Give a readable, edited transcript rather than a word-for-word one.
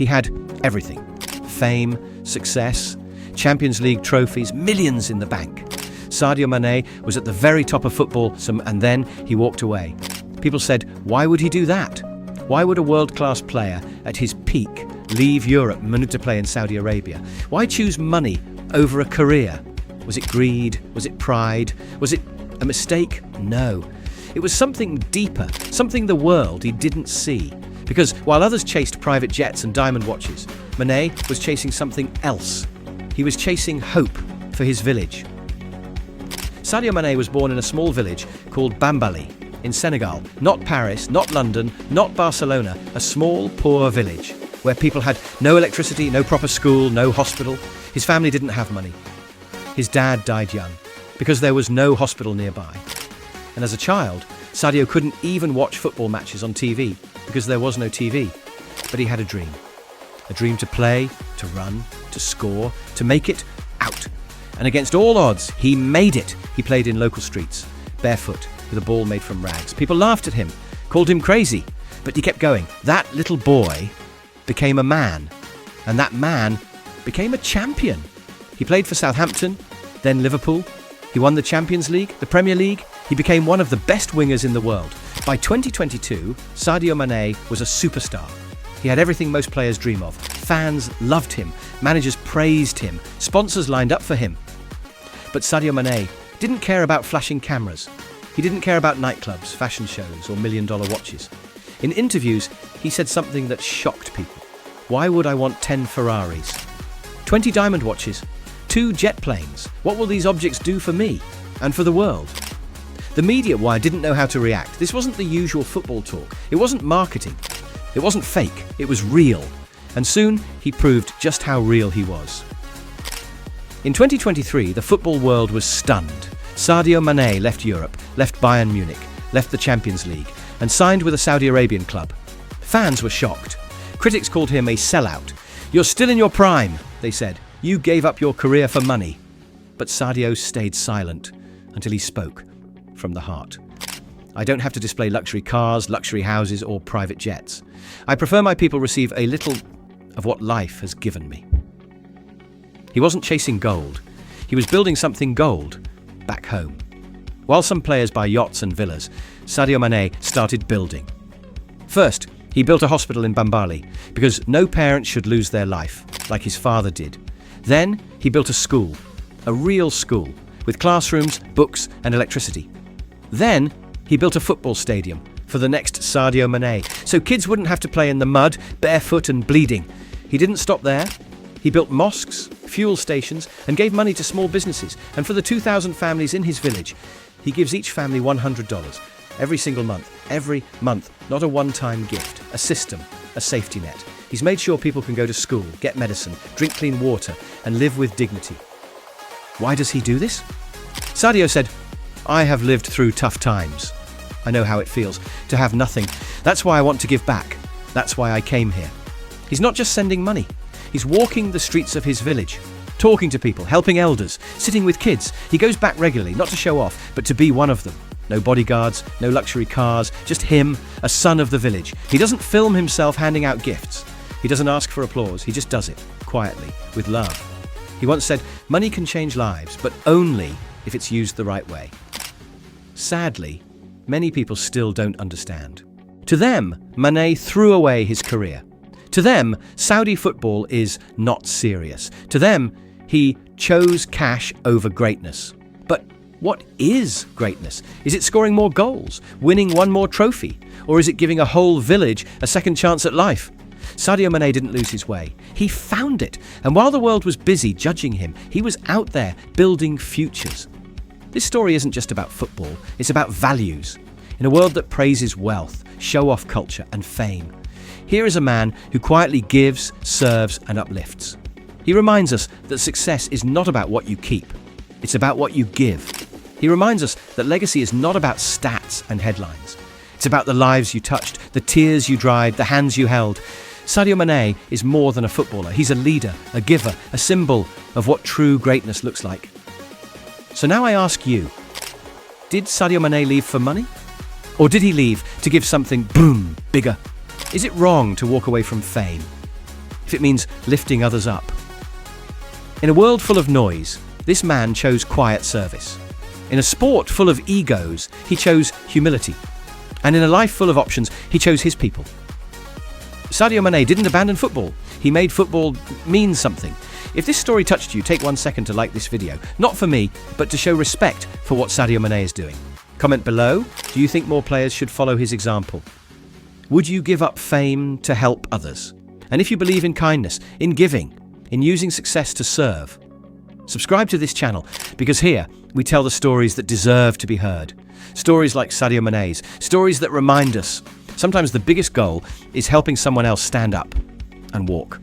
He had everything. Fame, success, Champions League trophies, millions in the bank. Sadio Mané was at the very top of football, and then he walked away. People said, why would he do that? Why would a world-class player at his peak leave Europe to play in Saudi Arabia? Why choose money over a career? Was it greed? Was it pride? Was it a mistake? No. It was something deeper, something the world he didn't see. Because while others chased private jets and diamond watches, Mané was chasing something else. He was chasing hope for his village. Sadio Mané was born in a small village called Bambali in Senegal. Not Paris, not London, not Barcelona. A small, poor village where people had no electricity, no proper school, no hospital. His family didn't have money. His dad died young because there was no hospital nearby. And as a child, Sadio couldn't even watch football matches on TV because there was no TV. But he had a dream to play, to run, to score, to make it out. And against all odds, he made it. He played in local streets, barefoot, with a ball made from rags. People laughed at him, called him crazy, but he kept going. That little boy became a man, and that man became a champion. He played for Southampton, then Liverpool. He won the Champions League, the Premier League. He became one of the best wingers in the world. By 2022, Sadio Mané was a superstar. He had everything most players dream of. Fans loved him, managers praised him, sponsors lined up for him. But Sadio Mané didn't care about flashing cameras. He didn't care about nightclubs, fashion shows, or million-dollar watches. In interviews, he said something that shocked people. Why would I want 10 Ferraris? 20 diamond watches? 2 jet planes? What will these objects do for me and for the world? The media wire didn't know how to react. This wasn't the usual football talk. It wasn't marketing. It wasn't fake. It was real. And soon, he proved just how real he was. In 2023, the football world was stunned. Sadio Mané left Europe, left Bayern Munich, left the Champions League, and signed with a Saudi Arabian club. Fans were shocked. Critics called him a sellout. You're still in your prime, they said. You gave up your career for money. But Sadio stayed silent until he spoke from the heart. I don't have to display luxury cars, luxury houses, or private jets. I prefer my people receive a little of what life has given me. He wasn't chasing gold. He was building something gold back home. While some players buy yachts and villas, Sadio Mané started building. First, he built a hospital in Bambali because no parent should lose their life, like his father did. Then, he built a school, a real school, with classrooms, books, and electricity. Then, he built a football stadium for the next Sadio Mané, so kids wouldn't have to play in the mud, barefoot and bleeding. He didn't stop there. He built mosques, fuel stations, and gave money to small businesses. And for the 2,000 families in his village, he gives each family $100 every single month. Every month, not a one-time gift, a system, a safety net. He's made sure people can go to school, get medicine, drink clean water, and live with dignity. Why does he do this? Sadio said, I have lived through tough times. I know how it feels to have nothing. That's why I want to give back. That's why I came here. He's not just sending money. He's walking the streets of his village, talking to people, helping elders, sitting with kids. He goes back regularly, not to show off, but to be one of them. No bodyguards, no luxury cars, just him, a son of the village. He doesn't film himself handing out gifts. He doesn't ask for applause. He just does it, quietly, with love. He once said, money can change lives, but only if it's used the right way. Sadly, many people still don't understand. To them, Mané threw away his career. To them, Saudi football is not serious. To them, he chose cash over greatness. But what is greatness? Is it scoring more goals, winning one more trophy? Or is it giving a whole village a second chance at life? Sadio Mané didn't lose his way. He found it. And while the world was busy judging him, he was out there building futures. This story isn't just about football. It's about values. In a world that praises wealth, show-off culture, and fame, here is a man who quietly gives, serves, and uplifts. He reminds us that success is not about what you keep. It's about what you give. He reminds us that legacy is not about stats and headlines. It's about the lives you touched, the tears you dried, the hands you held. Sadio Mané is more than a footballer. He's a leader, a giver, a symbol of what true greatness looks like. So now I ask you, did Sadio Mané leave for money? Or did he leave to give something, boom, bigger? Is it wrong to walk away from fame? if it means lifting others up. In a world full of noise, this man chose quiet service. In a sport full of egos, he chose humility. And in a life full of options, he chose his people. Sadio Mané didn't abandon football. He made football mean something. If this story touched you, take 1 second to like this video. Not for me, but to show respect for what Sadio Mané is doing. Comment below, do you think more players should follow his example? Would you give up fame to help others? And if you believe in kindness, in giving, in using success to serve, subscribe to this channel, because here we tell the stories that deserve to be heard. Stories like Sadio Mané's, stories that remind us sometimes the biggest goal is helping someone else stand up and walk.